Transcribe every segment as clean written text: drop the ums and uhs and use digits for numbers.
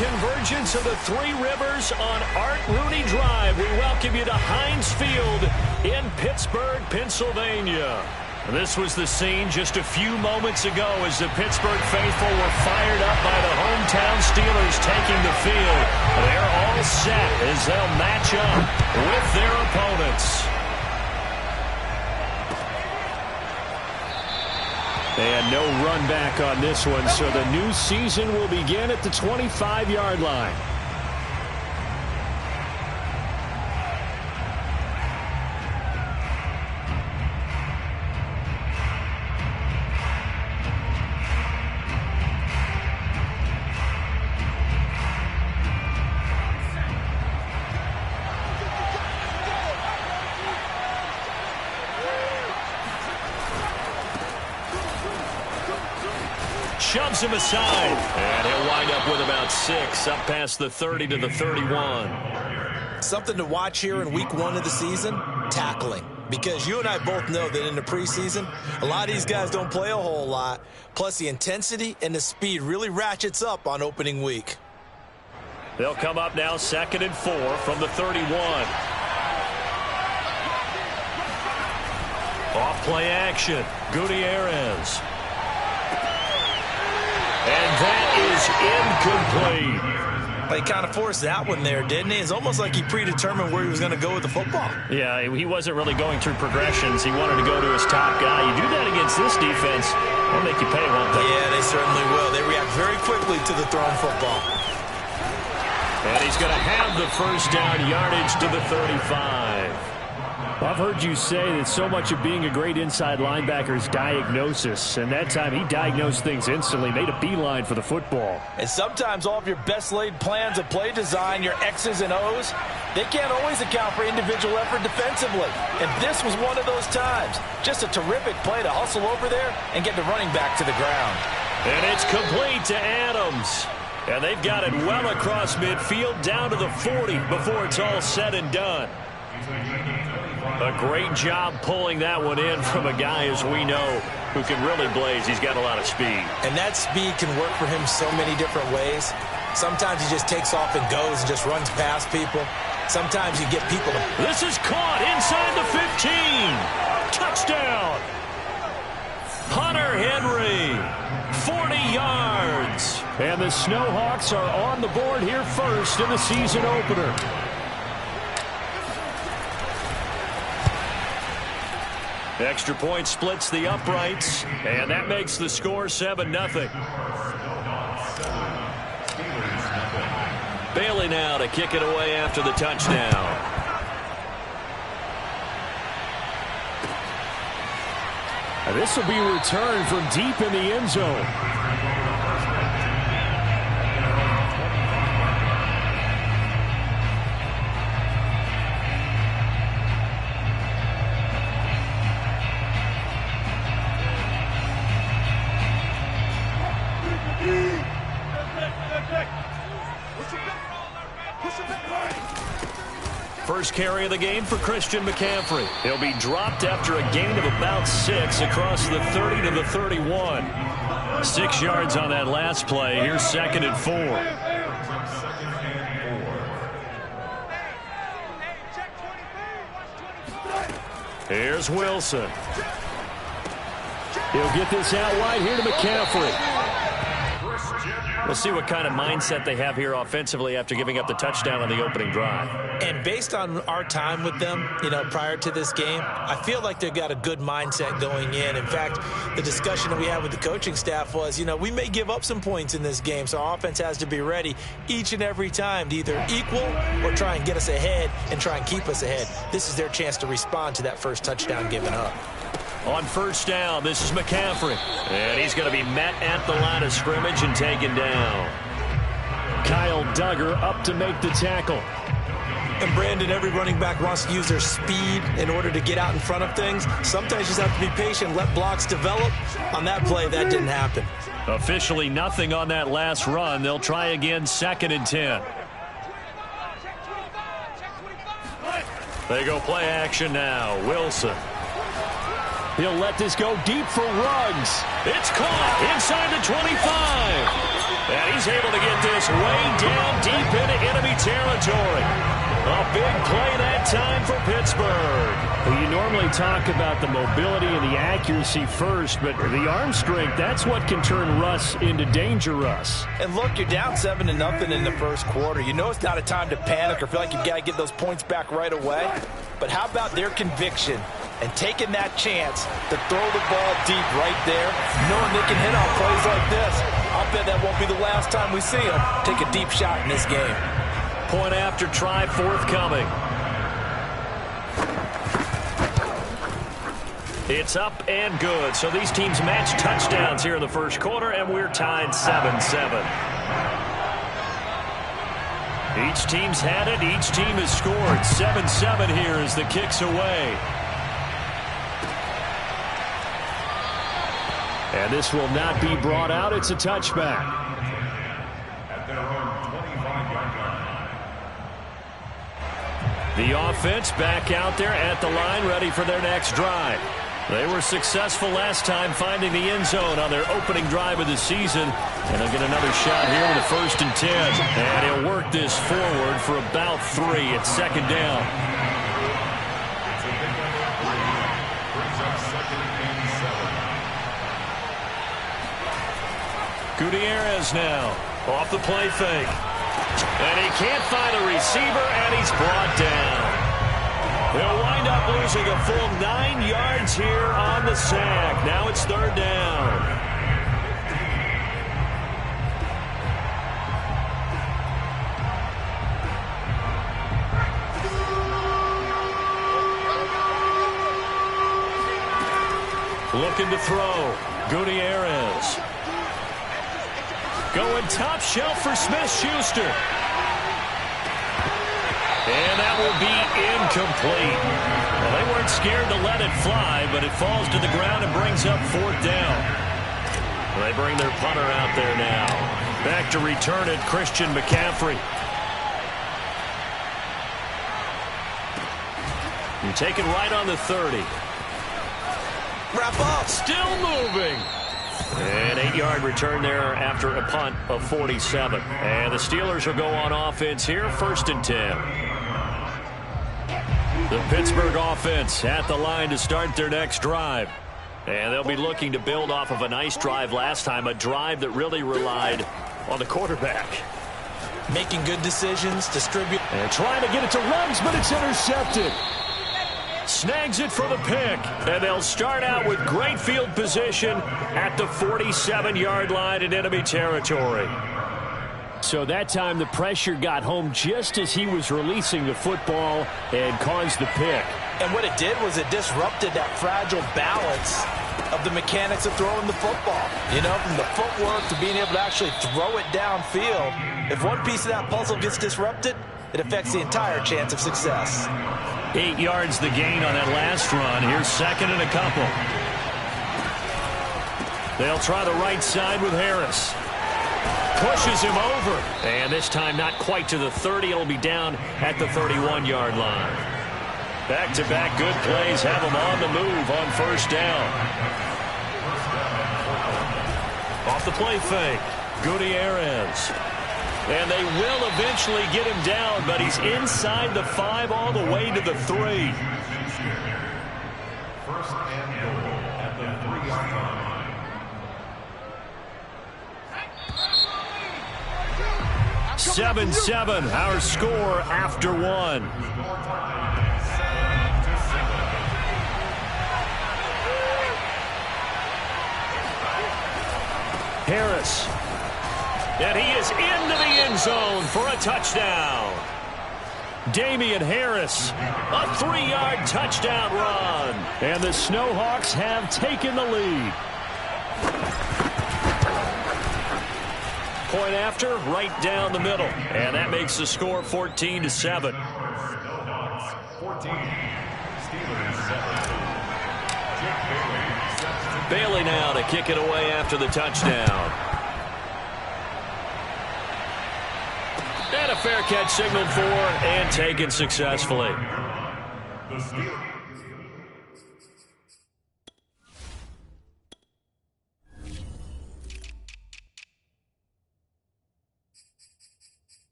convergence of the Three Rivers on Art Rooney Drive. We welcome you to Heinz Field in Pittsburgh, Pennsylvania. This was the scene just a few moments ago as the Pittsburgh faithful were fired up by the hometown Steelers taking the field. They're all set as they'll match up with their opponents. And no run back on this one, so the new season will begin at the 25-yard line. Shoves him aside, and he'll wind up with about 6, up past the 30 to the 31. Something to watch here in week 1 of the season, tackling. Because you and I both know that in the preseason, a lot of these guys don't play a whole lot. Plus, the intensity and the speed really ratchets up on opening week. They'll come up now 2nd and 4 from the 31. Off play action, Gutierrez. And that is incomplete. He kind of forced that one there, didn't he? It's almost like he predetermined where he was going to go with the football. Yeah, he wasn't really going through progressions. He wanted to go to his top guy. You do that against this defense, they'll make you pay, won't they? Yeah, they certainly will. They react very quickly to the thrown football. And he's going to have the first down yardage to the 35. I've heard you say that so much of being a great inside linebacker is diagnosis, and that time he diagnosed things instantly, made a beeline for the football. And sometimes all of your best laid plans of play design, your X's and O's, they can't always account for individual effort defensively. And this was one of those times. Just a terrific play to hustle over there and get the running back to the ground. And it's complete to Adams. And they've got it well across midfield down to the 40 before it's all said and done. A great job pulling that one in from a guy, as we know, who can really blaze. He's got a lot of speed. And that speed can work for him so many different ways. Sometimes he just takes off and goes and just runs past people. Sometimes you get people to... This is caught inside the 15. Touchdown. Hunter Henry, 40 yards. And the Snowhawks are on the board here first in the season opener. Extra point splits the uprights, and that makes the score 7-0. Bailey now to kick it away after the touchdown. This will be returned from deep in the end zone. First carry of the game for Christian McCaffrey. He'll be dropped after a gain of about 6 across the 30 to the 31. 6 yards on that last play. Here's 2nd and 4. Here's Wilson. He'll get this out wide here to McCaffrey. We'll see what kind of mindset they have here offensively after giving up the touchdown on the opening drive. And based on our time with them, prior to this game, I feel like they've got a good mindset going in. In fact, the discussion that we had with the coaching staff was, we may give up some points in this game, so our offense has to be ready each and every time to either equal or try and get us ahead and try and keep us ahead. This is their chance to respond to that first touchdown given up. On first down, this is McCaffrey. And he's going to be met at the line of scrimmage and taken down. Kyle Duggar up to make the tackle. And Brandon, every running back wants to use their speed in order to get out in front of things. Sometimes you just have to be patient, let blocks develop. On that play, that didn't happen. Officially nothing on that last run. They'll try again, 2nd and 10. They go play action now. Wilson. He'll let this go deep for Ruggs. It's caught inside the 25. And he's able to get this way down deep into enemy territory. A big play that time for Pittsburgh. Well, you normally talk about the mobility and the accuracy first, but the arm strength, that's what can turn Russ into danger Russ. And look, you're down 7-0 in the first quarter. You know it's not a time to panic or feel like you've got to get those points back right away. But how about their conviction and taking that chance to throw the ball deep right there, knowing they can hit on plays like this? I'll bet that won't be the last time we see them take a deep shot in this game. Point after try forthcoming. It's up and good. So these teams match touchdowns here in the first quarter, and we're tied 7-7. Each team's had it. Each team has scored. 7-7 here as the kick's away. And this will not be brought out. It's a touchback. The offense back out there at the line, ready for their next drive. They were successful last time finding the end zone on their opening drive of the season. And they'll get another shot here with a 1st and 10. And he'll work this forward for about 3 at 2nd down. Gutierrez now off the play fake. And he can't find a receiver, and he's brought down. He'll wind up losing a full 9 yards here on the sack. Now it's 3rd down. Looking to throw. Gutierrez. Going top shelf for Smith-Schuster. And that will be incomplete. Well, they weren't scared to let it fly, but it falls to the ground and brings up 4th down. They bring their punter out there now. Back to return it, Christian McCaffrey. You take it right on the 30. Wrap up. Still moving. An 8-yard return there after a punt of 47. And the Steelers will go on offense here, 1st and 10. The Pittsburgh offense at the line to start their next drive. And they'll be looking to build off of a nice drive last time, a drive that really relied on the quarterback. Making good decisions, distribute. And trying to get it to Ruggs, but it's intercepted. Snags it for the pick, and they'll start out with great field position at the 47-yard line in enemy territory. So that time the pressure got home just as he was releasing the football and caused the pick. And what it did was it disrupted that fragile balance of the mechanics of throwing the football. You know, from the footwork to being able to actually throw it downfield. If one piece of that puzzle gets disrupted, it affects the entire chance of success. 8 yards the gain on that last run. Here's 2nd and a couple. They'll try the right side with Harris. Pushes him over. And this time not quite to the 30. It'll be down at the 31-yard line. Back-to-back good plays have him on the move on 1st down. Off the play fake. Gutierrez. And they will eventually get him down, but he's inside the 5 all the way to the 3. 1st and goal at the 3-yard line. 7-7, our score after 1. Harris. And he is into the end zone for a touchdown. Damian Harris, a 3-yard touchdown run. And the Snowhawks have taken the lead. Point after, right down the middle. And that makes the score 14-7. Snowhawks 14, Steelers 7. Bailey now to kick it away after the touchdown. And a fair catch signaled for and taken successfully. The Steelers.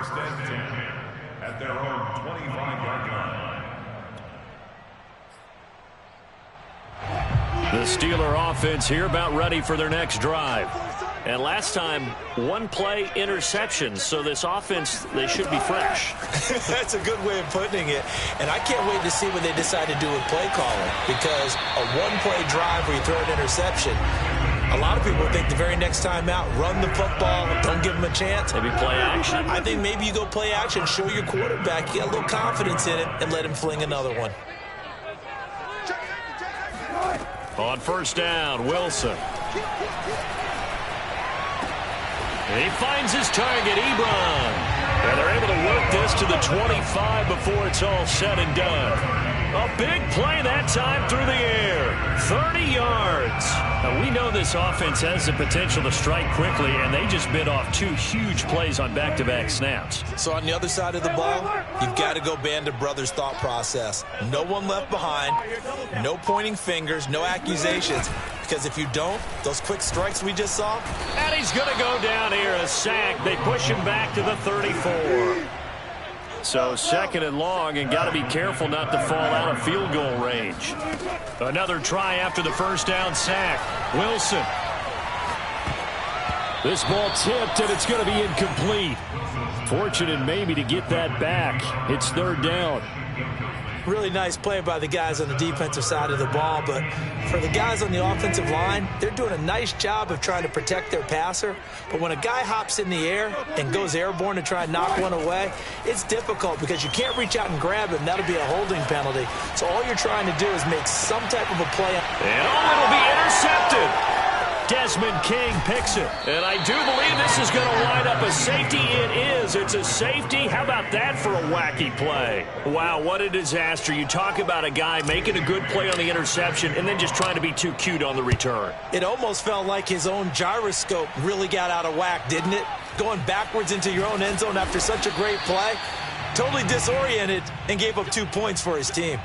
first and 10 at their own 25-yard line. The Steeler offense here about ready for their next drive. And last time, one play interception. So this offense, they should be fresh. That's a good way of putting it. And I can't wait to see what they decide to do with play calling. Because a one-play drive where you throw an interception, a lot of people think the very next time out, run the football, don't give them a chance. Maybe play action. I think maybe you go play action, show your quarterback, you got a little confidence in it, and let him fling another one. On first down, Wilson. He finds his target, Ebron. And they're able to work this to the 25 before it's all said and done. A big play that time through the air. 30 yards. Now, we know this offense has the potential to strike quickly, and they just bit off two huge plays on back-to-back snaps. So on the other side of the ball, you've got to go Band of Brothers thought process. No one left behind, no pointing fingers, no accusations. Because if you don't, those quick strikes we just saw. And he's going to go down here, a sack. They push him back to the 34. So second and long, and got to be careful not to fall out of field goal range. Another try after the first down sack. Wilson. This ball tipped, and it's going to be incomplete. Fortunate maybe to get that back. It's third down. Really nice play by the guys on the defensive side of the ball, but for the guys on the offensive line, they're doing a nice job of trying to protect their passer. But when a guy hops in the air and goes airborne to try and knock one away, it's difficult because you can't reach out and grab him. That'll be a holding penalty. So all you're trying to do is make some type of a play. And it'll be intercepted. Desmond King picks it. And I do believe this is going to wind up a safety. It is. It's a safety. How about that for a wacky play? Wow, what a disaster. You talk about a guy making a good play on the interception and then just trying to be too cute on the return. It almost felt like his own gyroscope really got out of whack, didn't it? Going backwards into your own end zone after such a great play. Totally disoriented and gave up 2 points for his team.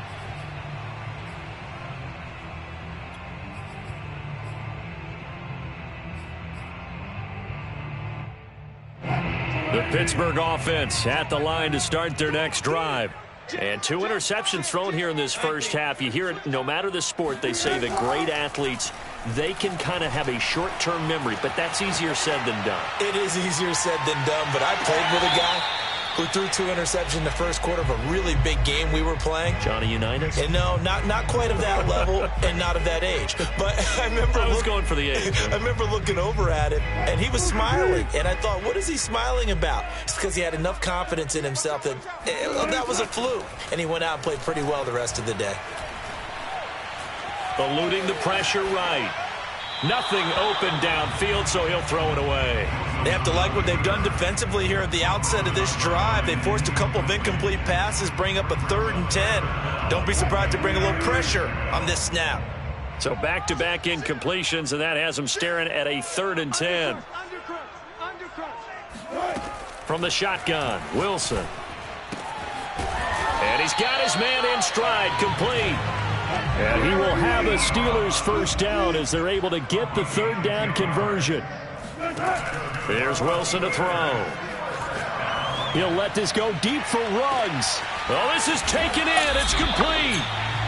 The Pittsburgh offense at the line to start their next drive. And 2 interceptions thrown here in this first half. You hear it, no matter the sport, they say that great athletes, they can kind of have a short-term memory, but that's easier said than done. It is easier said than done, but I played with a guy who threw 2 interceptions in the first quarter of a really big game we were playing. Johnny Unitas? And no, not quite of that level and not of that age. But I was going for the age. I remember looking over at him, and he was smiling. And I thought, what is he smiling about? It's because he had enough confidence in himself that that was a fluke. And he went out and played pretty well the rest of the day. Eluding the pressure right. Nothing open downfield, so he'll throw it away. They have to like what they've done defensively here at the outset of this drive. They forced a couple of incomplete passes, bring up a 3rd and 10. Don't be surprised to bring a little pressure on this snap. So back-to-back incompletions, and that has them staring at a 3rd and 10. From the shotgun, Wilson. And he's got his man in stride, complete. And he will have a Steelers first down as they're able to get the 3rd down conversion. Here's Wilson to throw. He'll let this go deep for Ruggs. Oh, this is taken in. It's complete.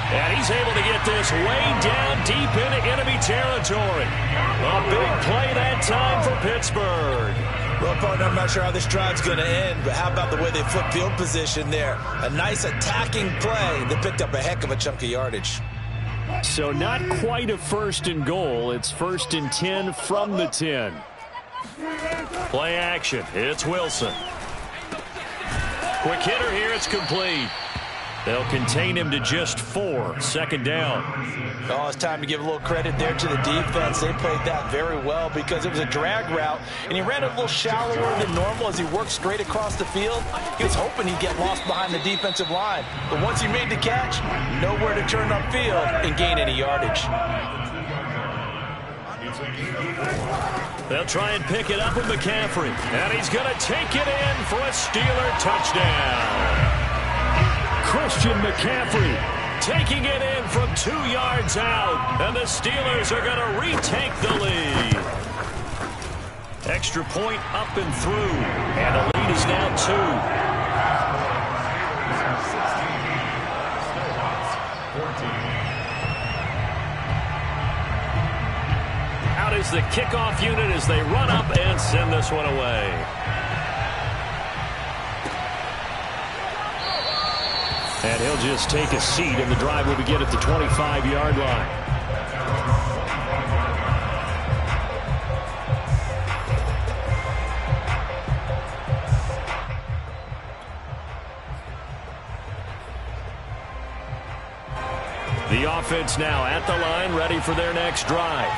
And he's able to get this way down deep into enemy territory. A big play that time for Pittsburgh. Well, partner, I'm not sure how this drive's going to end, but how about the way they flip field position there? A nice attacking play that picked up a heck of a chunk of yardage. So not quite a 1st and goal. It's 1st and 10 from the 10. Play action. It's Wilson. Quick hitter here. It's complete. They'll contain him to just 4. 2nd down. Oh, it's time to give a little credit there to the defense. They played that very well because it was a drag route, and he ran a little shallower than normal as he worked straight across the field. He was hoping he'd get lost behind the defensive line. But once he made the catch, nowhere to turn upfield and gain any yardage. They'll try and pick it up with McCaffrey. And he's going to take it in for a Steeler touchdown. Christian McCaffrey taking it in from 2 yards out. And the Steelers are going to retake the lead. extra point up and through. And the lead is now 2. Out is the kickoff unit as they run up and send this one away. And he'll just take a seat, and the drive will begin at the 25-yard line. The offense now at the line, ready for their next drive.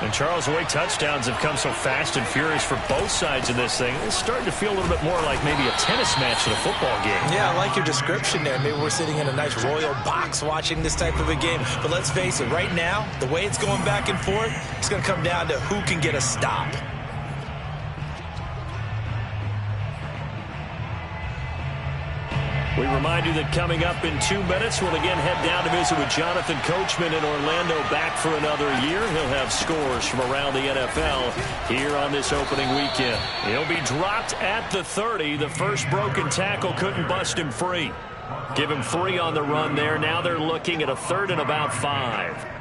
And Charles, the way touchdowns have come so fast and furious for both sides of this thing, it's starting to feel a little bit more like maybe a tennis match at a football game. Yeah, I like your description there. Maybe we're sitting in a nice royal box watching this type of a game. But let's face it, right now, the way it's going back and forth, it's going to come down to who can get a stop. We remind you that coming up in 2 minutes, we'll again head down to visit with Jonathan Coachman in Orlando, back for another year. He'll have scores from around the NFL here on this opening weekend. He'll be dropped at the 30. The first broken tackle couldn't bust him free. Give him 3 on the run there. Now they're looking at a 3rd and about 5.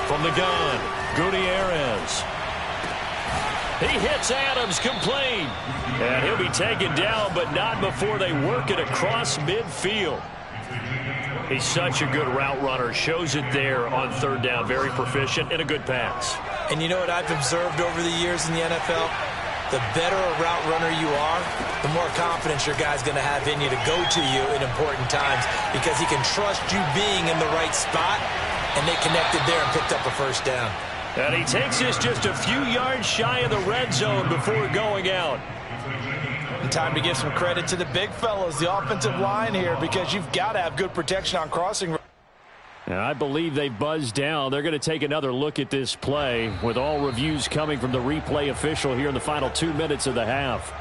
From the gun, Gutierrez. He hits Adams complete. And he'll be taken down, but not before they work it across midfield. He's such a good route runner. Shows it there on 3rd down. Very proficient and a good pass. And you know what I've observed over the years in the NFL? The better a route runner you are, the more confidence your guy's going to have in you to go to you in important times, because he can trust you being in the right spot. And they connected there and picked up a 1st down. And he takes this just a few yards shy of the red zone before going out. And time to give some credit to the big fellows, the offensive line here, because you've got to have good protection on crossing. And I believe they buzzed down. They're going to take another look at this play, with all reviews coming from the replay official here in the final 2 minutes of the half.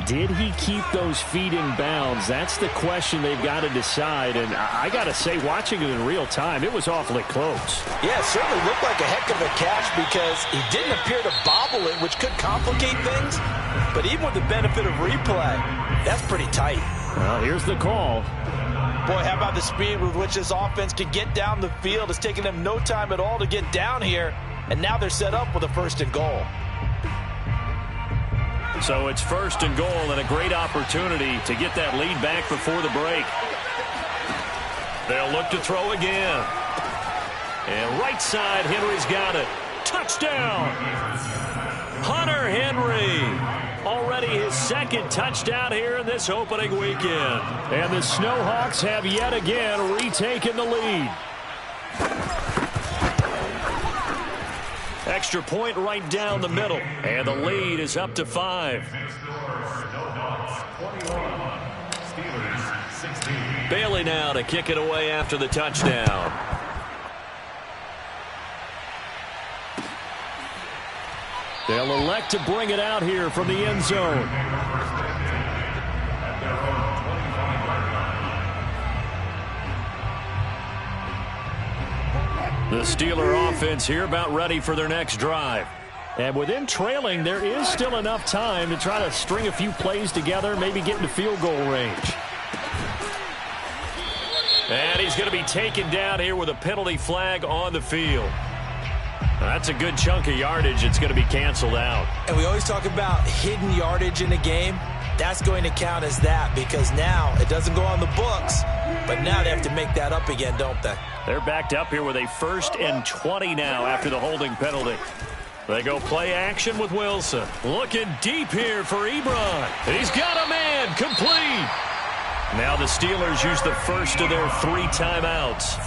Did he keep those feet in bounds? That's the question they've got to decide. And I got to say, watching it in real time, it was awfully close. Yeah, it certainly looked like a heck of a catch, because he didn't appear to bobble it, which could complicate things. But even with the benefit of replay, that's pretty tight. Well, here's the call. Boy, how about the speed with which this offense can get down the field? It's taken them no time at all to get down here. And now they're set up with a 1st and goal. So it's 1st and goal, and a great opportunity to get that lead back before the break. They'll look to throw again. And right side, Henry's got it. Touchdown! Hunter Henry. Already his 2nd touchdown here in this opening weekend. And the Snowhawks have yet again retaken the lead. Extra point right down the middle. And the lead is up to 5. Bailey now to kick it away after the touchdown. They'll elect to bring it out here from the end zone. The Steeler offense here about ready for their next drive. And with them trailing, there is still enough time to try to string a few plays together, maybe get into field goal range. And he's going to be taken down here with a penalty flag on the field. That's a good chunk of yardage. It's going to be canceled out. And we always talk about hidden yardage in a game. That's going to count as that, because now it doesn't go on the books, but now they have to make that up again, don't they? They're backed up here with a 1st and 20 now after the holding penalty. They go play action with Wilson. Looking deep here for Ebron. He's got a man, complete. Now the Steelers use the first of their 3 timeouts,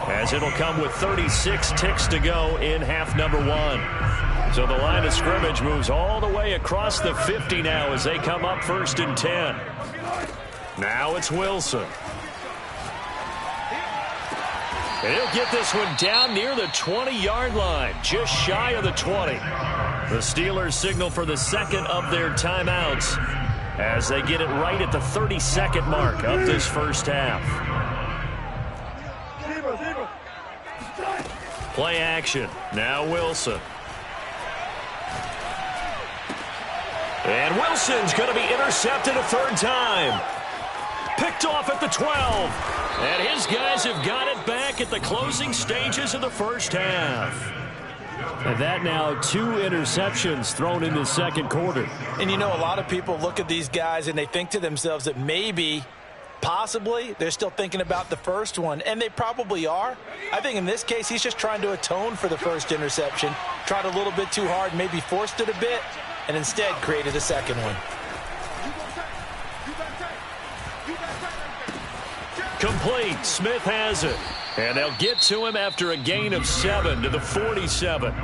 as it'll come with 36 ticks to go in half number 1. So the line of scrimmage moves all the way across the 50 now as they come up 1st and 10. Now it's Wilson. He'll get this one down near the 20-yard line, just shy of the 20. The Steelers signal for the 2nd of their timeouts. as they get it right at the 30-second mark of this first half. Play action. Now Wilson. And Wilson's going to be intercepted a third time. Picked off at the 12. And his guys have got it back at the closing stages of the first half. And that now 2 interceptions thrown in the second quarter. And you know, a lot of people look at these guys and they think to themselves that maybe, possibly, they're still thinking about the first one. And they probably are. I think in this case, he's just trying to atone for the first interception. Tried a little bit too hard, maybe forced it a bit, and instead created a second one. Complete. Smith has it. And they'll get to him after a gain of 7 to the 47.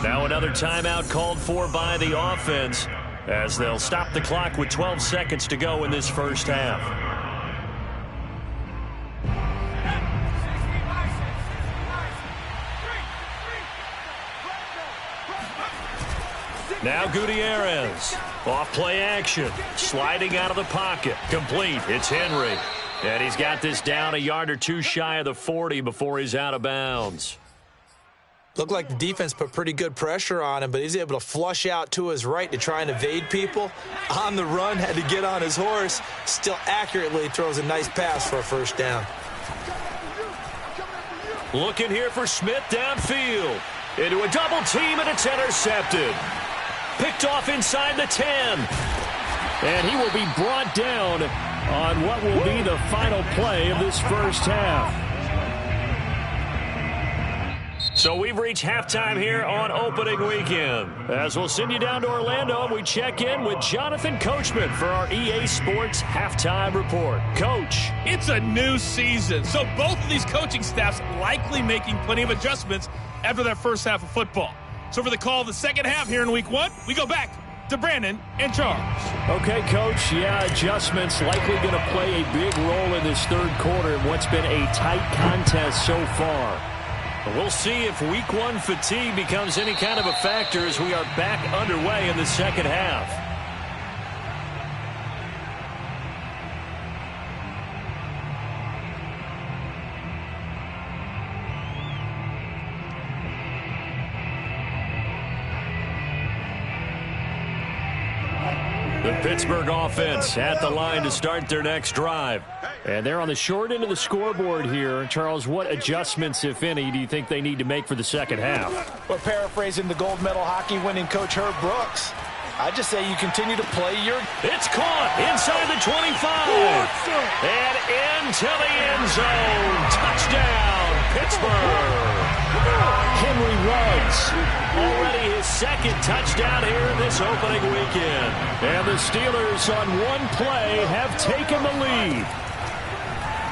Now another timeout called for by the offense as they'll stop the clock with 12 seconds to go in this first half. Now Gutierrez. Off play action. Sliding out of the pocket. Complete. It's Henry. And he's got this down a yard or 2 shy of the 40 before he's out of bounds. Looked like the defense put pretty good pressure on him, but he's able to flush out to his right to try and evade people. On the run, had to get on his horse. Still accurately throws a nice pass for a first down. Looking here for Smith downfield. Into a double team, and it's intercepted. Picked off inside the 10. And he will be brought down on what will be the final play of this first half. So we've reached halftime here on opening weekend. As we'll send you down to Orlando, we check in with Jonathan Coachman for our EA Sports Halftime Report. Coach. It's a new season, so both of these coaching staffs likely making plenty of adjustments after that first half of football. So for the call of the second half here in Week 1, we go back to Brandon and Charles. Okay, Coach. Yeah, adjustments likely going to play a big role in this third quarter in what's been a tight contest so far. We'll see if Week 1 fatigue becomes any kind of a factor as we are back underway in the second half. The Pittsburgh offense at the line to start their next drive. And they're on the short end of the scoreboard here. Charles, what adjustments, if any, do you think they need to make for the second half? Well, paraphrasing the gold medal hockey winning coach Herb Brooks, I just say you continue to play your... It's caught inside the 25. And into the end zone. Touchdown, Pittsburgh. Henry Ruggs. Already his second touchdown here in this opening weekend. And the Steelers on one play have taken the lead.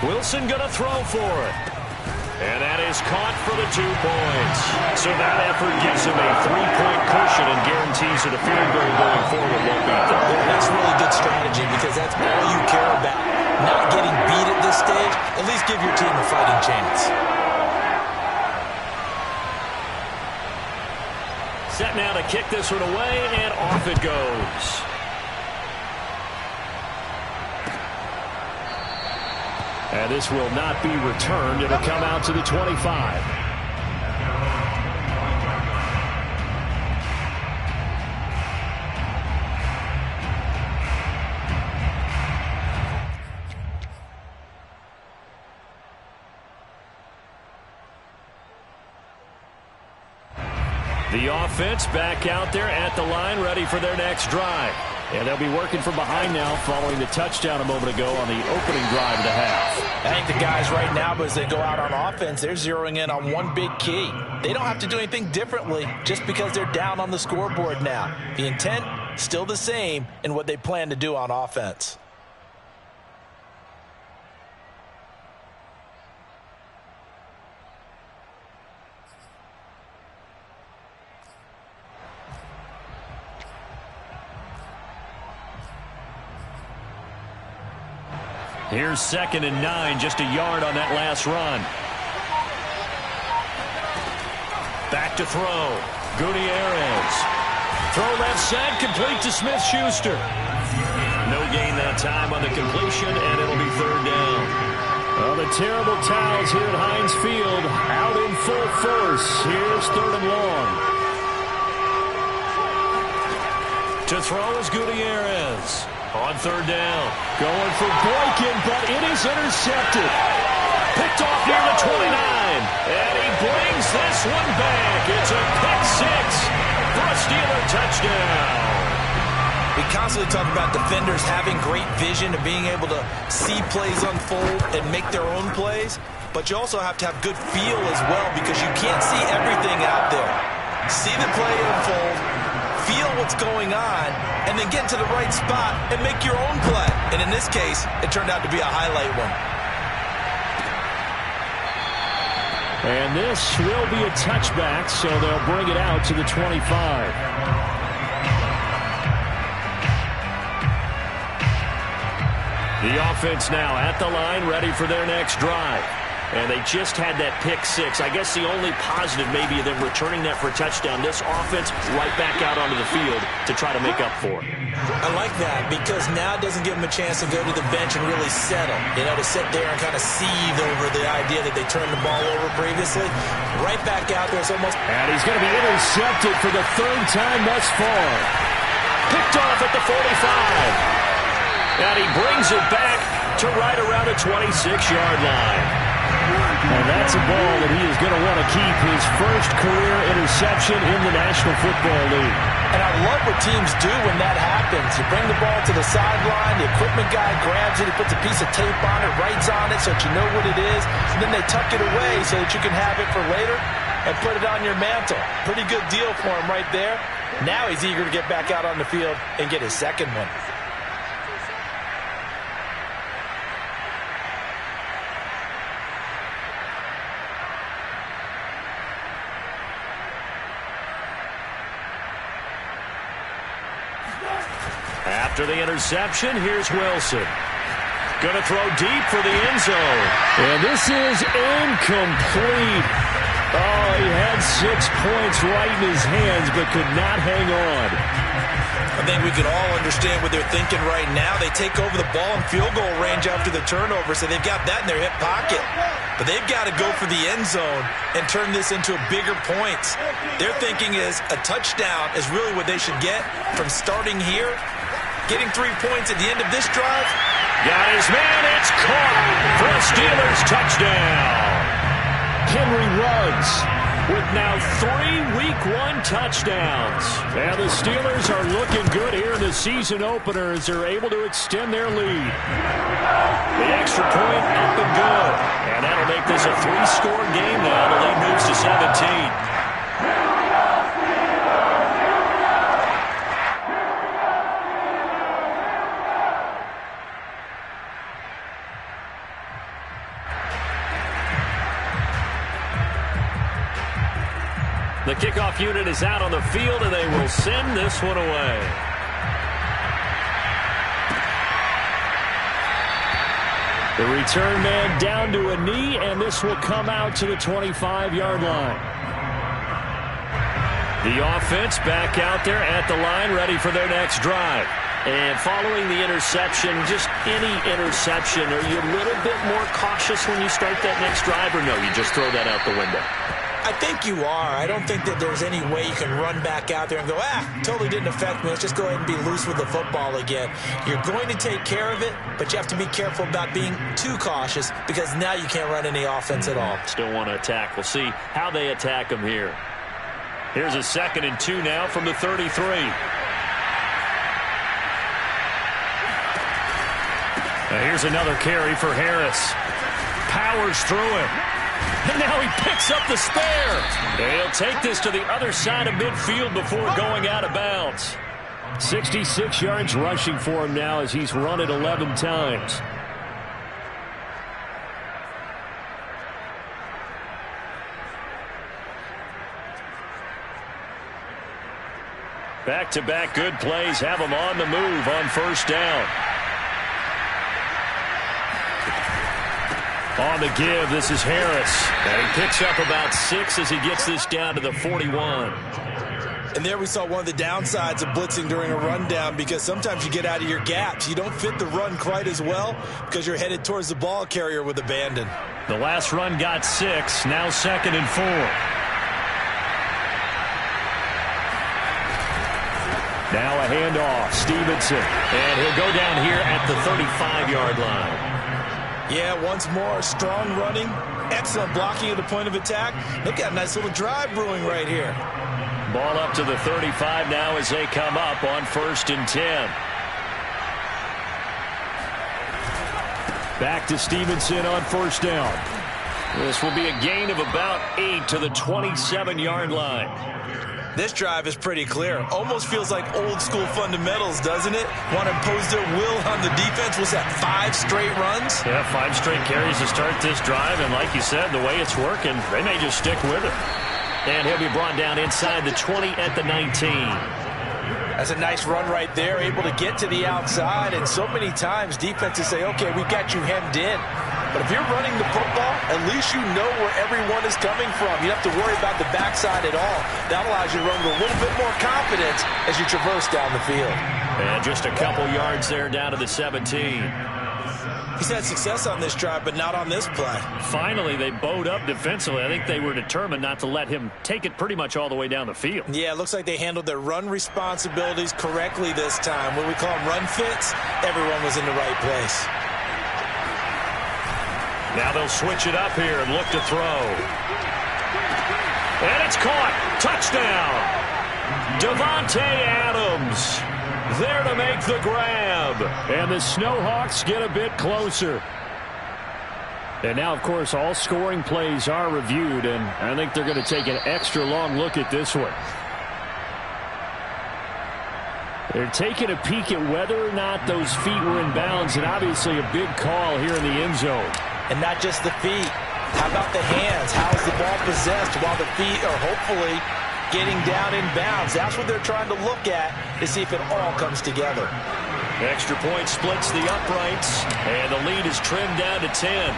Wilson going to throw for it. And that is caught for the 2 points. So that effort gives him a 3-point cushion and guarantees that a field goal going forward won't be there. Well, that's really good strategy because that's all you care about. Not getting beat at this stage. At least give your team a fighting chance. Set now to kick this one away, and off it goes. And this will not be returned. It'll come out to the 25. The offense back out there at the line, ready for their next drive. And they'll be working from behind now following the touchdown a moment ago on the opening drive of the half. I think the guys right now, as they go out on offense, they're zeroing in on one big key. They don't have to do anything differently just because they're down on the scoreboard now. The intent, still the same in what they plan to do on offense. Here's 2nd and 9, just a yard on that last run. Back to throw. Gutierrez. Throw left side, complete to Smith-Schuster. No gain that time on the completion, and it'll be third down. Well, the terrible towels here at Heinz Field out in full force. Here's third and long. To throw is Gutierrez. On third down. Going for Boykin, but it is intercepted. Picked off near the 29. And he brings this one back. It's a pick six for a Steeler touchdown. We constantly talk about defenders having great vision and being able to see plays unfold and make their own plays. But you also have to have good feel as well, because you can't see everything out there. See the play unfold, feel what's going on, and then get to the right spot and make your own play. And in this case, it turned out to be a highlight one. And this will be a touchback, so they'll bring it out to the 25. The offense now at the line, ready for their next drive. And they just had that pick six. I guess the only positive maybe of them returning that for a touchdown. This offense right back out onto the field to try to make up for it. I like that, because now it doesn't give them a chance to go to the bench and really settle. You know, to sit there and kind of seethe over the idea that they turned the ball over previously. Right back out there. It's almost... And he's going to be intercepted for the third time thus far. Picked off at the 45. And he brings it back to right around the 26-yard line. And that's a ball that he is going to want to keep, his first career interception in the National Football League. And I love what teams do when that happens. You bring the ball to the sideline, the equipment guy grabs it, he puts a piece of tape on it, writes on it so that you know what it is, and then they tuck it away so that you can have it for later and put it on your mantle. Pretty good deal for him right there. Now he's eager to get back out on the field and get his second one. After the interception, here's Wilson. Going to throw deep for the end zone. And this is incomplete. Oh, he had 6 points right in his hands, but could not hang on. I think we can all understand what they're thinking right now. They take over the ball in field goal range after the turnover, so they've got that in their hip pocket. But they've got to go for the end zone and turn this into bigger points. Their thinking is a touchdown is really what they should get from starting here. Getting 3 points at the end of this drive. Got his man. It's caught for a Steelers touchdown. Henry Ruggs with now 3 Week 1 touchdowns. And the Steelers are looking good here in the season opener as they're able to extend their lead. The extra point up and good. And that'll make this a 3-score game now. The lead moves to 17. The kickoff unit is out on the field, and they will send this one away. The return man down to a knee, and this will come out to the 25-yard line. The offense back out there at the line, ready for their next drive. And following the interception, just any interception, are you a little bit more cautious when you start that next drive, or no, you just throw that out the window? I think you are. I don't think that there's any way you can run back out there and go, totally didn't affect me. Let's just go ahead and be loose with the football again. You're going to take care of it, but you have to be careful about being too cautious, because now you can't run any offense at all. Still want to attack. We'll see how they attack them here. Here's a 2nd and 2 now from the 33. Now here's another carry for Harris. Powers through him. And now he picks up the spare. He'll take this to the other side of midfield before going out of bounds. 66 yards rushing for him now as he's run it 11 times. Back-to-back good plays have him on the move on first down. On the give, this is Harris. And he picks up about 6 as he gets this down to the 41. And there we saw one of the downsides of blitzing during a rundown, because sometimes you get out of your gaps. You don't fit the run quite as well because you're headed towards the ball carrier with abandon. The last run got 6, now 2nd and 4. Now a handoff, Stevenson. And he'll go down here at the 35-yard line. Yeah, once more, strong running, excellent blocking at the point of attack. They've got a nice little drive brewing right here. Ball up to the 35 now as they come up on 1st and 10. Back to Stevenson on 1st down. This will be a gain of about 8 to the 27-yard line. This drive is pretty clear. Almost feels like old school fundamentals, doesn't it? Want to impose their will on the defense. Was that 5 straight runs? Yeah, 5 straight carries to start this drive. And like you said, the way it's working, they may just stick with it. And he'll be brought down inside the 20 at the 19. That's a nice run right there, able to get to the outside. And so many times defenses say, okay, we've got you hemmed in. But if you're running the football, at least you know where everyone is coming from. You don't have to worry about the backside at all. That allows you to run with a little bit more confidence as you traverse down the field. And just a couple yards there down to the 17. He's had success on this drive, but not on this play. Finally, they bowed up defensively. I think they were determined not to let him take it pretty much all the way down the field. Yeah, it looks like they handled their run responsibilities correctly this time. What we call them run fits, everyone was in the right place. Now they'll switch it up here and look to throw. And it's caught. Touchdown. Davante Adams there to make the grab. And the Snowhawks get a bit closer. And now, of course, all scoring plays are reviewed, and I think they're going to take an extra long look at this one. They're taking a peek at whether or not those feet were in bounds, and obviously a big call here in the end zone. And not just the feet. How about the hands? How is the ball possessed while the feet are hopefully getting down in bounds? That's what they're trying to look at to see if it all comes together. Extra point splits the uprights, and the lead is trimmed down to 10.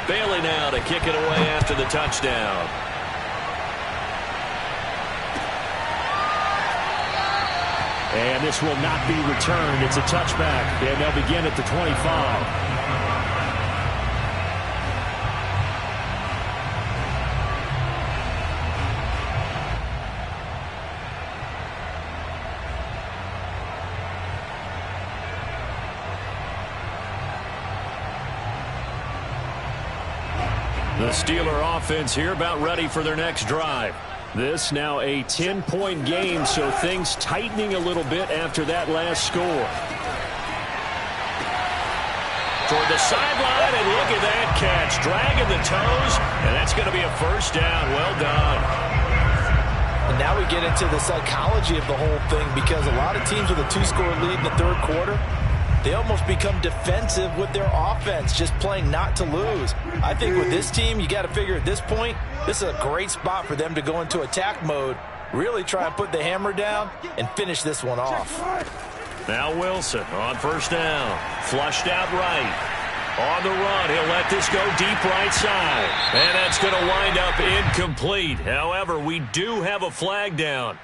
Bailey now to kick it away after the touchdown. And this will not be returned. It's a touchback, and they'll begin at the 25. The Steeler offense here about ready for their next drive. This now a 10-point game, so things tightening a little bit after that last score. Toward the sideline, and look at that catch. Dragging the toes, and that's going to be a first down. Well done. And now we get into the psychology of the whole thing, because a lot of teams with a 2-score lead in the third quarter, they almost become defensive with their offense, just playing not to lose. I think with this team, you got to figure at this point, this is a great spot for them to go into attack mode, really try and put the hammer down and finish this one off. Now Wilson on first down. Flushed out right. On the run, he'll let this go deep right side. And that's going to wind up incomplete. However, we do have a flag down.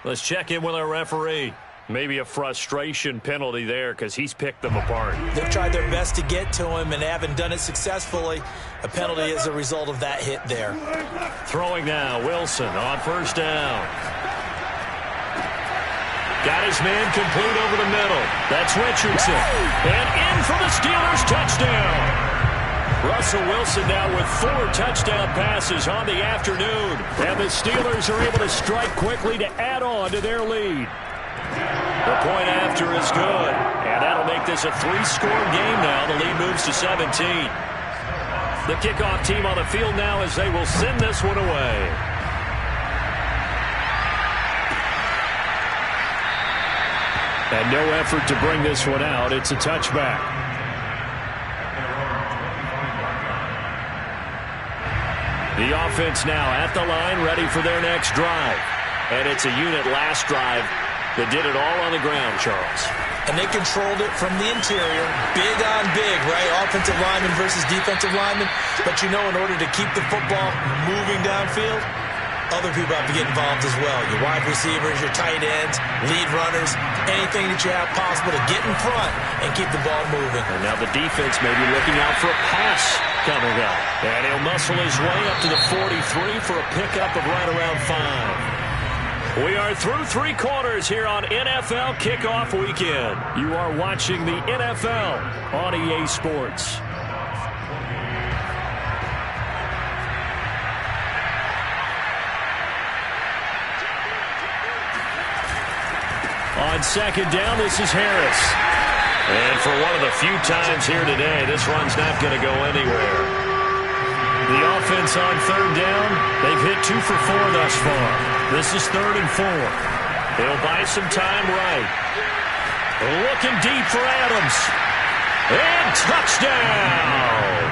Let's check in with our referee. Maybe a frustration penalty there because he's picked them apart. They've tried their best to get to him and haven't done it successfully. A penalty as a result of that hit there. Throwing now, Wilson on first down. Got his man complete over the middle. That's Richardson. And in for the Steelers touchdown. Russell Wilson now with 4 touchdown passes on the afternoon. And the Steelers are able to strike quickly to add on to their lead. The point after is good, and that'll make this a 3-score game now. The lead moves to 17. The kickoff team on the field now as they will send this one away. And no effort to bring this one out. It's a touchback. The offense now at the line, ready for their next drive. And it's a unit last drive that did it all on the ground, Charles. And they controlled it from the interior, big on big, right? Offensive lineman versus defensive lineman. But you know, in order to keep the football moving downfield, other people have to get involved as well. Your wide receivers, your tight ends, lead runners, anything that you have possible to get in front and keep the ball moving. And now the defense may be looking out for a pass coming up. And he'll muscle his way up to the 43 for a pickup of right around 5. We are through 3 quarters here on NFL Kickoff Weekend. You are watching the NFL on EA Sports. On second down, this is Harris. And for one of the few times here today, this run's not going to go anywhere. The offense on third down, they've hit 2 for 4 thus far. This is 3rd and 4. They'll buy some time right. Looking deep for Adams. And touchdown!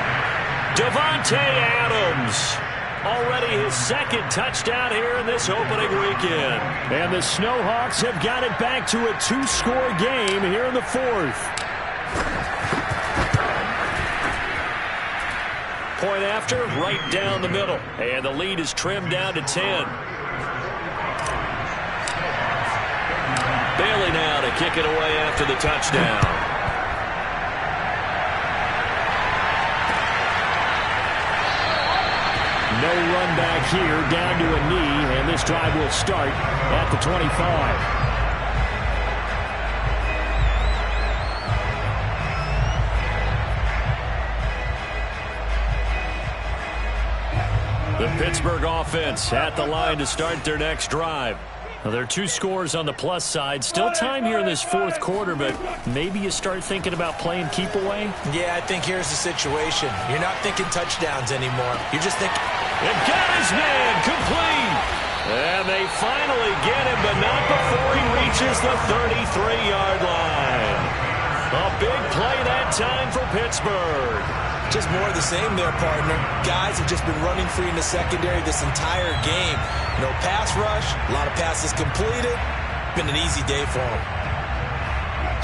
Davante Adams. Already his 2nd touchdown here in this opening weekend. And the Snowhawks have got it back to a 2-score game here in the 4th. Point after, right down the middle. And the lead is trimmed down to 10. Bailey now to kick it away after the touchdown. No run back here, down to a knee, and this drive will start at the 25. The Pittsburgh offense at the line to start their next drive. Well, there are 2 scores on the plus side. Still time here in this 4th quarter, but maybe you start thinking about playing keep away? Yeah, I think here's the situation. You're not thinking touchdowns anymore. You're just thinking... And got his man complete. And they finally get him, but not before he reaches the 33-yard line. A big play that time for Pittsburgh. Just more of the same there, partner. Guys have just been running free in the secondary this entire game. No pass rush, a lot of passes completed. Been an easy day for them.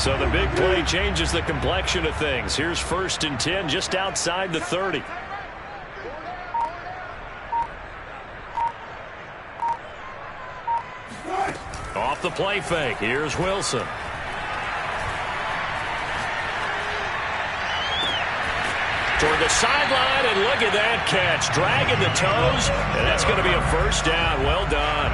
So the big play changes the complexion of things. Here's 1st and 10 just outside the 30. Off the play fake. Here's Wilson. Toward the sideline, and look at that catch. Dragging the toes, and that's going to be a 1st down. Well done.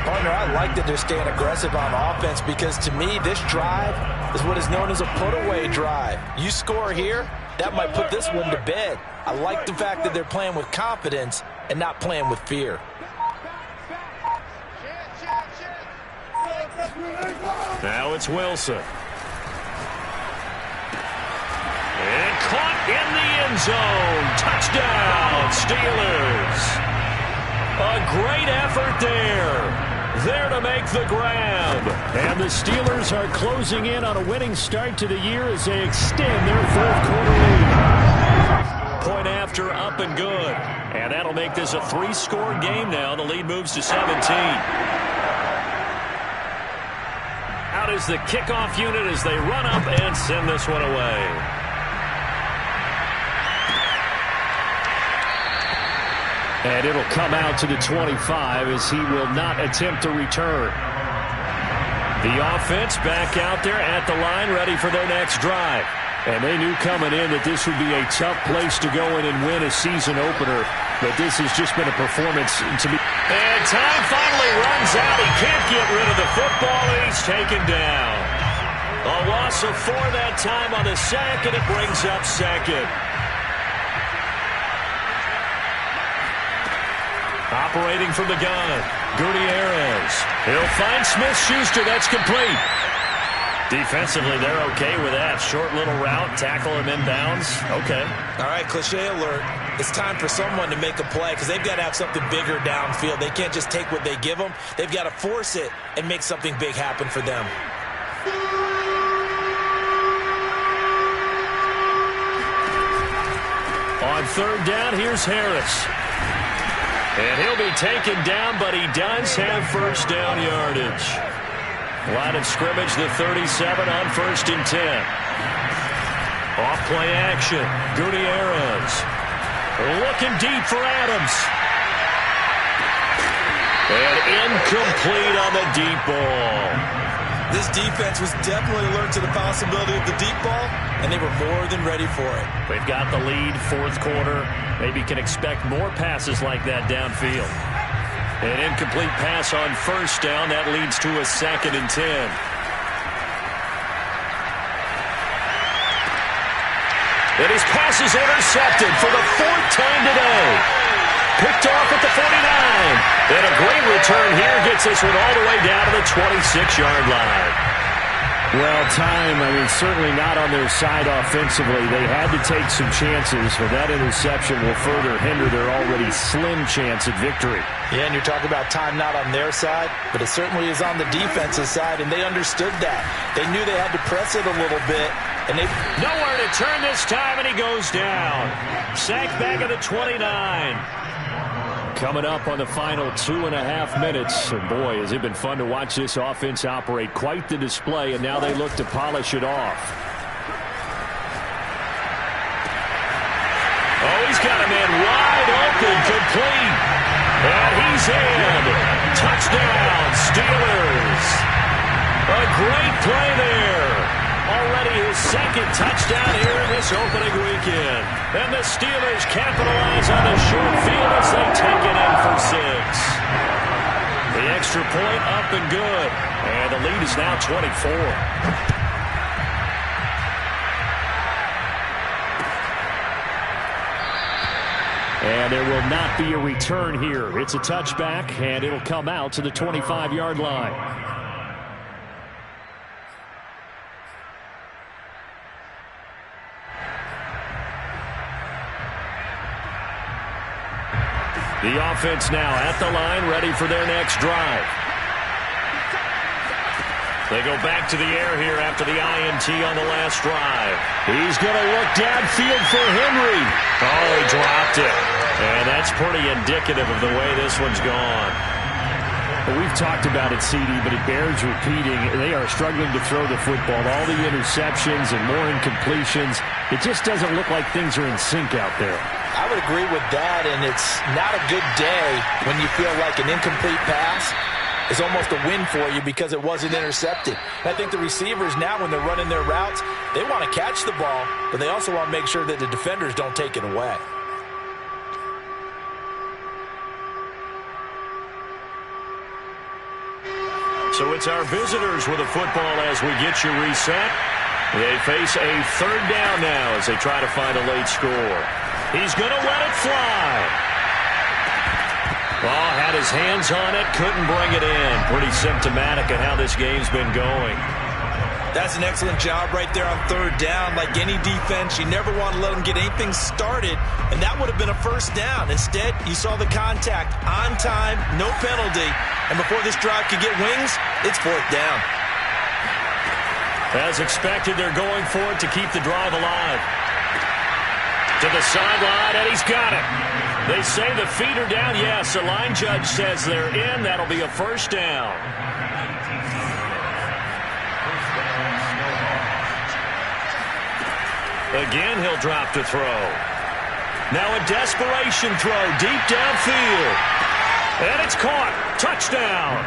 Partner, I like that they're staying aggressive on offense because, to me, this drive is what is known as a put-away drive. You score here, that might put this one to bed. I like the fact that they're playing with confidence and not playing with fear. Now it's Wilson. And caught in the end zone. Touchdown, Steelers. A great effort there. There to make the grab. And the Steelers are closing in on a winning start to the year as they extend their 4th quarter lead. Point after, up and good. And that'll make this a 3-score game now. The lead moves to 17. Out is the kickoff unit as they run up and send this one away. And it'll come out to the 25 as he will not attempt to return. The offense back out there at the line, ready for their next drive. And they knew coming in that this would be a tough place to go in and win a season opener. But this has just been a performance to be. And time finally runs out. He can't get rid of the football, and he's taken down. A loss of 4 that time on the sack, and it brings up 2nd. Operating from the gun, Gutierrez. He'll find Smith-Schuster. That's complete. Defensively, they're okay with that. Short little route, tackle him inbounds. Okay. All right, cliche alert. It's time for someone to make a play because they've got to have something bigger downfield. They can't just take what they give them. They've got to force it and make something big happen for them. On 3rd down, here's Harris. And he'll be taken down, but he does have 1st down yardage. Line of scrimmage, the 37 on 1st and 10. Off play action. Gutierrez. Looking deep for Adams. And incomplete on the deep ball. This defense was definitely alert to the possibility of the deep ball, and they were more than ready for it. They've got the lead, 4th quarter. Maybe can expect more passes like that downfield. An incomplete pass on 1st down. That leads to a 2nd and 10. And his pass is intercepted for the 4th time today. Picked off at the 49. And a great return here gets this one all the way down to the 26-yard line. Well, time, certainly not on their side offensively. They had to take some chances, but that interception will further hinder their already slim chance at victory. Yeah, and you're talking about time not on their side, but it certainly is on the defensive side, and they understood that. They knew they had to press it a little bit, and they... Nowhere to turn this time, and he goes down. Sacked back at the 29. Coming up on the final 2.5 minutes. And boy, has it been fun to watch this offense operate. Quite the display, and now they look to polish it off. Oh, he's got a man wide open, complete. And he's in. Touchdown, Steelers. A great play there. Already his 2nd touchdown here in this opening weekend. And the Steelers capitalize on the short field as they take it in for 6. The extra point up and good. And the lead is now 24. And there will not be a return here. It's a touchback, and it'll come out to the 25-yard line. The offense now at the line, ready for their next drive. They go back to the air here after the INT on the last drive. He's going to look downfield for Henry. Oh, he dropped it. And that's pretty indicative of the way this one's gone. Well, we've talked about it, CD, but it bears repeating. They are struggling to throw the football. All the interceptions and more incompletions. It just doesn't look like things are in sync out there. I would agree with that, and it's not a good day when you feel like an incomplete pass is almost a win for you because it wasn't intercepted. And I think the receivers now, when they're running their routes, they want to catch the ball, but they also want to make sure that the defenders don't take it away. So it's our visitors with the football as we get you reset. They face a 3rd down now as they try to find a late score. He's going to let it fly. Ball had his hands on it, couldn't bring it in. Pretty symptomatic of how this game's been going. That's an excellent job right there on 3rd down. Like any defense, you never want to let them get anything started, and that would have been a 1st down. Instead, you saw the contact on time, no penalty, and before this drive could get wings, it's 4th down. As expected, they're going for it to keep the drive alive. To the sideline, and he's got it. They say the feet are down. Yes, the line judge says they're in. That'll be a 1st down. Again, he'll drop to throw. Now a desperation throw deep downfield. And it's caught. Touchdown.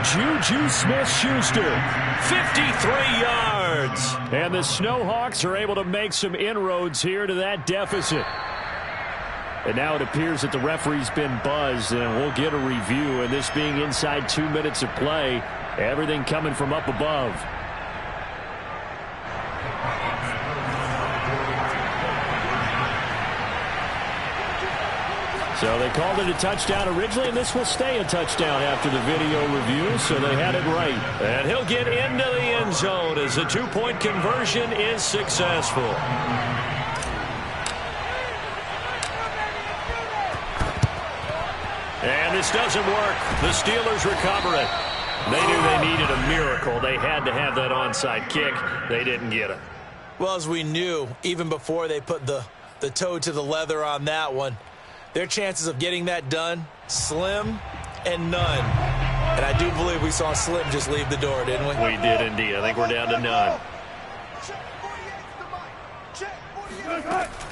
Juju Smith-Schuster. 53 yards. And the Snowhawks are able to make some inroads here to that deficit. And now it appears that the referee's been buzzed, and we'll get a review. And this being inside 2 minutes of play, everything coming from up above. So they called it a touchdown originally, and this will stay a touchdown after the video review, so they had it right. And he'll get into the end zone as the 2-point conversion is successful. And this doesn't work. The Steelers recover it. They knew they needed a miracle. They had to have that onside kick. They didn't get it. Well, as we knew, even before they put the toe to the leather on that one, their chances of getting that done, slim and none. And I do believe we saw Slim just leave the door, didn't we? We did indeed. I think we're down to none.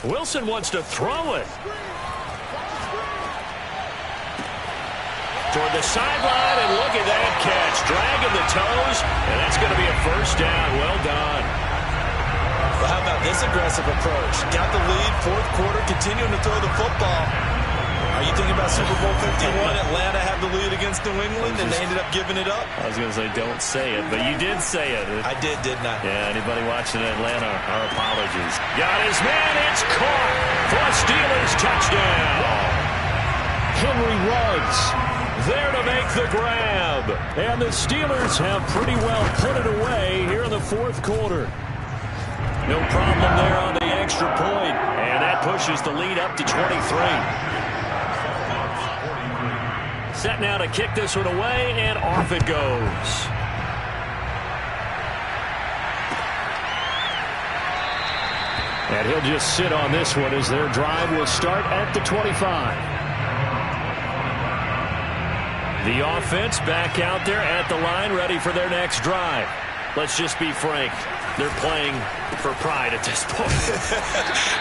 Wilson wants to throw it. Toward the sideline, and look at that catch. Dragging the toes, and that's going to be a first down. Well done. Well, how about this aggressive approach? Got the lead, fourth quarter, continuing to throw the football. Are you thinking about Super Bowl 51? Atlanta had the lead against New England, and they ended up giving it up? I was going to say, don't say it, but you did say it. I did, didn't I? Yeah, anybody watching Atlanta, our apologies. Got his man, it's caught for a Steelers touchdown. Henry Ruggs there to make the grab. And the Steelers have pretty well put it away here in the fourth quarter. No problem there on the extra point. And that pushes the lead up to 23. Set now to kick this one away, and off it goes. And he'll just sit on this one as their drive will start at the 25. The offense back out there at the line, ready for their next drive. Let's just be frank. They're playing for pride at this point.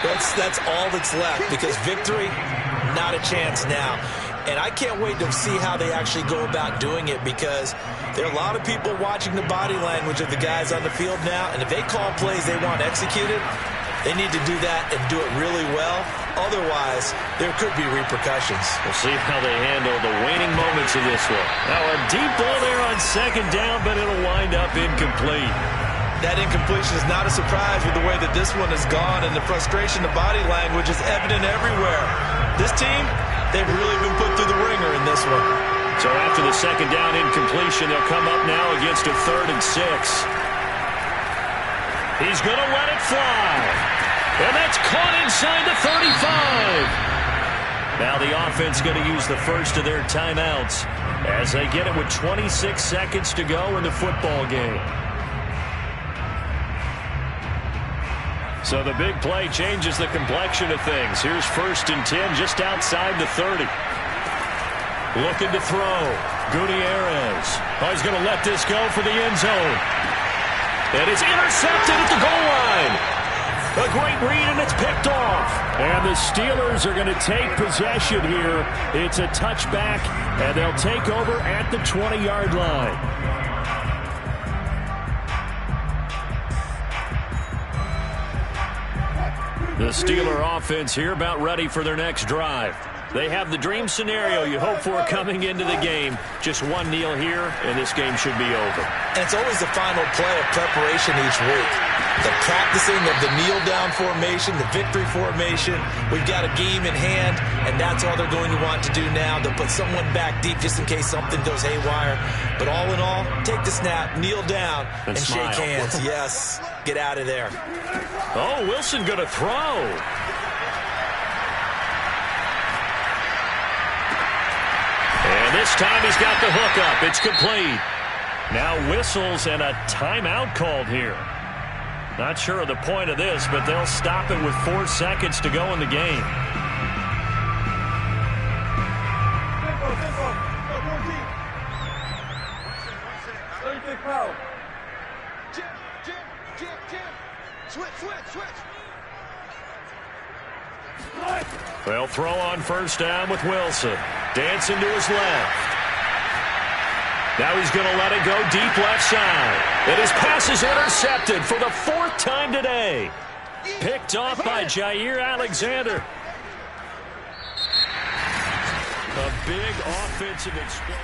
That's all that's left, because victory, not a chance now. And I can't wait to see how they actually go about doing it, because there are a lot of people watching the body language of the guys on the field now, and if they call plays they want executed, they need to do that and do it really well. Otherwise, there could be repercussions. We'll see how they handle the waning moments of this one. Now a deep ball there on second down, but it'll wind up incomplete. That incompletion is not a surprise with the way that this one has gone, and the frustration, the body language is evident everywhere. This team, they've really been put through the ringer in this one. So after the second down incompletion, they'll come up now against a 3rd and 6. He's going to let it fly. And that's caught inside the 35. Now the offense going to use the first of their timeouts as they get it with 26 seconds to go in the football game. So the big play changes the complexion of things. Here's 1st and 10 just outside the 30. Looking to throw. Gutierrez. Oh, he's going to let this go for the end zone. And it's intercepted at the goal line. A great read, and it's picked off. And the Steelers are going to take possession here. It's a touchback, and they'll take over at the 20-yard line. The Steeler offense here about ready for their next drive. They have the dream scenario you hope for coming into the game. Just one kneel here, and this game should be over. And it's always the final play of preparation each week. The practicing of the kneel-down formation, the victory formation. We've got a game in hand, and that's all they're going to want to do now. They'll put someone back deep just in case something goes haywire. But all in all, take the snap, kneel down, and shake hands. Yes, get out of there. Oh, Wilson going to throw. And this time he's got the hook up. It's complete. Now whistles and a timeout called here. Not sure of the point of this, but they'll stop it with 4 seconds to go in the game. They'll throw on 1st down with Wilson. Dancing to his left. Now he's going to let it go deep left side. And his pass is intercepted for the 4th time today. Picked off by Jair Alexander. A big offensive explosion.